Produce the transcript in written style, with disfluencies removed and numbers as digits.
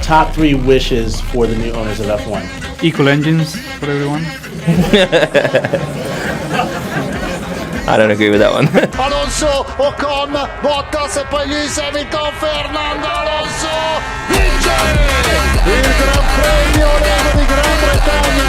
top 3 wishes for the new owners of F1. Equal engines for everyone. I don't agree with that one. Alonso, Ocon, Bottas e poi Lewis Hamilton, Fernando Alonso vince il Gran Premio Regio di Gran Bretagna.